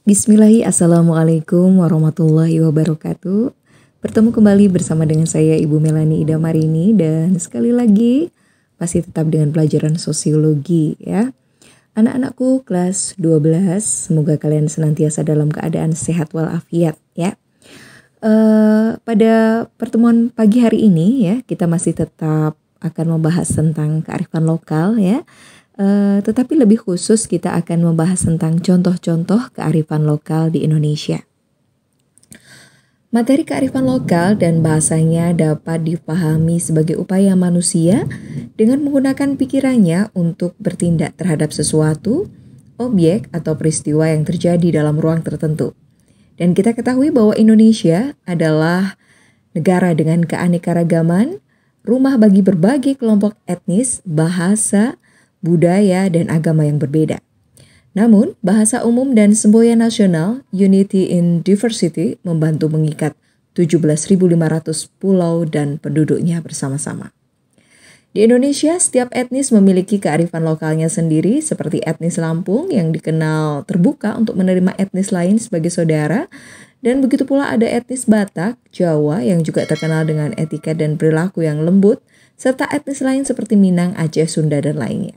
Bismillahi, Assalamualaikum warahmatullahi wabarakatuh. Bertemu kembali bersama dengan saya Ibu Melani Ida Marini dan sekali lagi masih tetap dengan pelajaran sosiologi ya. Anak-anakku kelas 12, semoga kalian senantiasa dalam keadaan sehat walafiat ya. Pada pertemuan pagi hari ini ya, kita masih tetap akan membahas tentang kearifan lokal ya. Tetapi lebih khusus kita akan membahas tentang contoh-contoh kearifan lokal di Indonesia. Materi kearifan lokal dan bahasanya dapat dipahami sebagai upaya manusia dengan menggunakan pikirannya untuk bertindak terhadap sesuatu, objek, atau peristiwa yang terjadi dalam ruang tertentu. Dan kita ketahui bahwa Indonesia adalah negara dengan keanekaragaman, rumah bagi berbagai kelompok etnis, bahasa, budaya, dan agama yang berbeda. Namun, bahasa umum dan semboyan nasional, Unity in Diversity, membantu mengikat 17.500 pulau dan penduduknya bersama-sama. Di Indonesia, setiap etnis memiliki kearifan lokalnya sendiri, seperti etnis Lampung yang dikenal terbuka untuk menerima etnis lain sebagai saudara, dan begitu pula ada etnis Batak, Jawa yang juga terkenal dengan etika dan perilaku yang lembut, serta etnis lain seperti Minang, Aceh, Sunda, dan lainnya.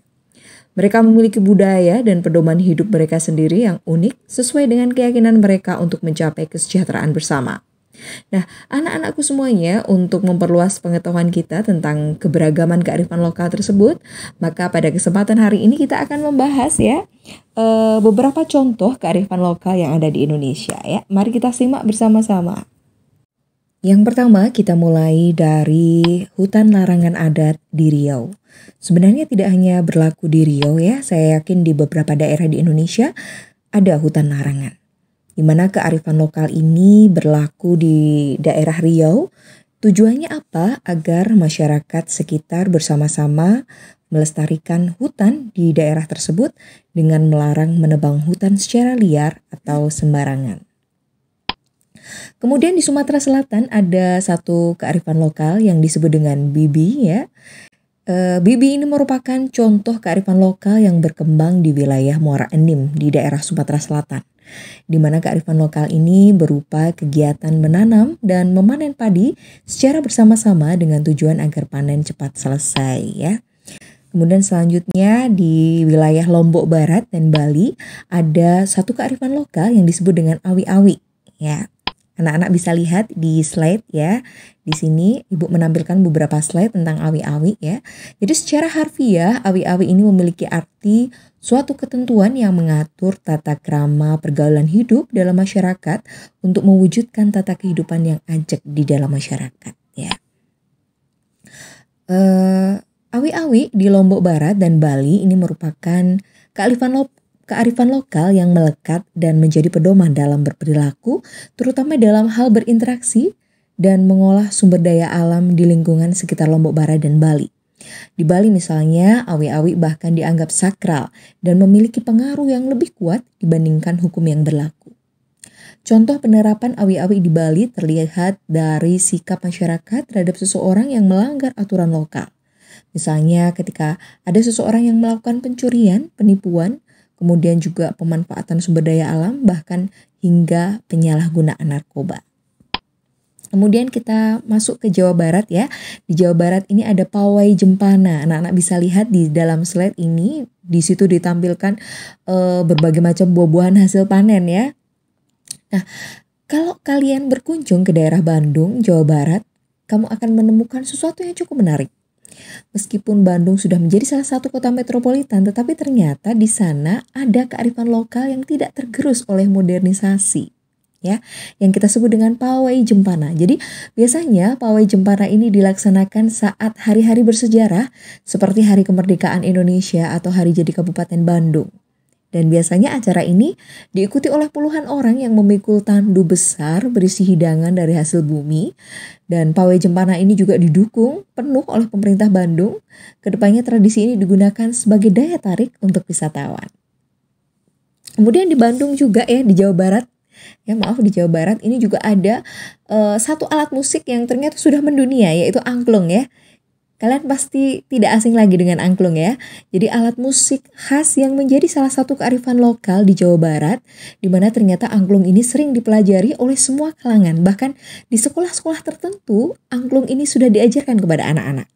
Mereka memiliki budaya dan pedoman hidup mereka sendiri yang unik sesuai dengan keyakinan mereka untuk mencapai kesejahteraan bersama. Nah, anak-anakku semuanya, untuk memperluas pengetahuan kita tentang keberagaman kearifan lokal tersebut, maka pada kesempatan hari ini kita akan membahas ya beberapa contoh kearifan lokal yang ada di Indonesia ya. Mari kita simak bersama-sama. Yang pertama, kita mulai dari hutan larangan adat di Riau. Sebenarnya tidak hanya berlaku di Riau ya, saya yakin di beberapa daerah di Indonesia ada hutan larangan. Di mana kearifan lokal ini berlaku di daerah Riau. Tujuannya apa? Agar masyarakat sekitar bersama-sama melestarikan hutan di daerah tersebut dengan melarang menebang hutan secara liar atau sembarangan. Kemudian di Sumatera Selatan ada satu kearifan lokal yang disebut dengan Bibi ya. Bibi ini merupakan contoh kearifan lokal yang berkembang di wilayah Muara Enim di daerah Sumatera Selatan, di mana kearifan lokal ini berupa kegiatan menanam dan memanen padi secara bersama-sama dengan tujuan agar panen cepat selesai ya. Kemudian selanjutnya di wilayah Lombok Barat dan Bali ada satu kearifan lokal yang disebut dengan awi-awi ya. Anak-anak bisa lihat di slide ya. Di sini Ibu menampilkan beberapa slide tentang awi-awi ya. Jadi secara harfiah, awi-awi ini memiliki arti suatu ketentuan yang mengatur tata krama pergaulan hidup dalam masyarakat untuk mewujudkan tata kehidupan yang ajak di dalam masyarakat ya. Awi-awi di Lombok Barat dan Bali ini merupakan kearifan lokal yang melekat dan menjadi pedoman dalam berperilaku, terutama dalam hal berinteraksi dan mengolah sumber daya alam di lingkungan sekitar Lombok Barat dan Bali. Di Bali misalnya, awi-awi bahkan dianggap sakral dan memiliki pengaruh yang lebih kuat dibandingkan hukum yang berlaku. Contoh penerapan awi-awi di Bali terlihat dari sikap masyarakat terhadap seseorang yang melanggar aturan lokal. Misalnya ketika ada seseorang yang melakukan pencurian, penipuan, kemudian juga pemanfaatan sumber daya alam, bahkan hingga penyalahgunaan narkoba. Kemudian kita masuk ke Jawa Barat ya. Di Jawa Barat ini ada pawai jempana. Anak-anak bisa lihat di dalam slide ini, di situ ditampilkan berbagai macam buah-buahan hasil panen ya. Nah, kalau kalian berkunjung ke daerah Bandung, Jawa Barat, kamu akan menemukan sesuatu yang cukup menarik. Meskipun Bandung sudah menjadi salah satu kota metropolitan, tetapi ternyata di sana ada kearifan lokal yang tidak tergerus oleh modernisasi, ya, yang kita sebut dengan pawai jempana. Jadi biasanya pawai jempana ini dilaksanakan saat hari-hari bersejarah seperti Hari Kemerdekaan Indonesia atau Hari Jadi Kabupaten Bandung. Dan biasanya acara ini diikuti oleh puluhan orang yang memikul tandu besar berisi hidangan dari hasil bumi. Dan pawai jempana ini juga didukung penuh oleh pemerintah Bandung. Kedepannya tradisi ini digunakan sebagai daya tarik untuk wisatawan. Kemudian di Bandung juga ya, di Jawa Barat. Di Jawa Barat ini juga ada satu alat musik yang ternyata sudah mendunia, yaitu angklung ya. Kalian pasti tidak asing lagi dengan angklung ya. Jadi alat musik khas yang menjadi salah satu kearifan lokal di Jawa Barat, di mana ternyata angklung ini sering dipelajari oleh semua kalangan. Bahkan di sekolah-sekolah tertentu, angklung ini sudah diajarkan kepada anak-anak.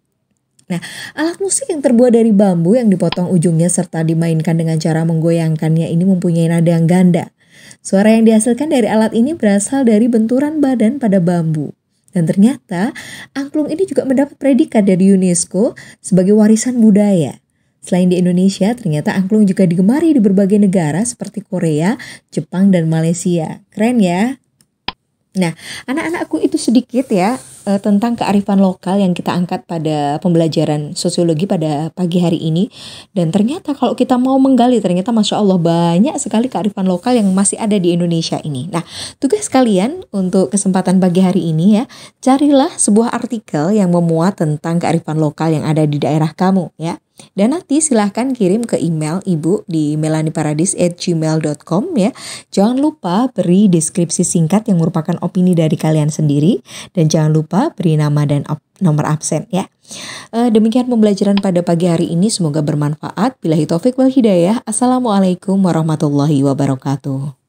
Nah, alat musik yang terbuat dari bambu yang dipotong ujungnya serta dimainkan dengan cara menggoyangkannya ini mempunyai nada yang ganda. Suara yang dihasilkan dari alat ini berasal dari benturan badan pada bambu. Dan ternyata angklung ini juga mendapat predikat dari UNESCO sebagai warisan budaya. Selain di Indonesia, ternyata angklung juga digemari di berbagai negara seperti Korea, Jepang, dan Malaysia. Keren ya? Nah, anak-anakku itu sedikit ya tentang kearifan lokal yang kita angkat pada pembelajaran sosiologi pada pagi hari ini. Dan ternyata kalau kita mau menggali, ternyata Masya Allah banyak sekali kearifan lokal yang masih ada di Indonesia ini. Nah, tugas kalian untuk kesempatan pagi hari ini ya, carilah sebuah artikel yang memuat tentang kearifan lokal yang ada di daerah kamu ya. Dan nanti silahkan kirim ke email ibu di melaniparadis@gmail.com ya. Jangan lupa beri deskripsi singkat yang merupakan opini dari kalian sendiri. Dan jangan lupa beri nama dan nomor absen ya. Demikian pembelajaran pada pagi hari ini. Semoga bermanfaat. Billahi taufik wal hidayah. Assalamualaikum warahmatullahi wabarakatuh.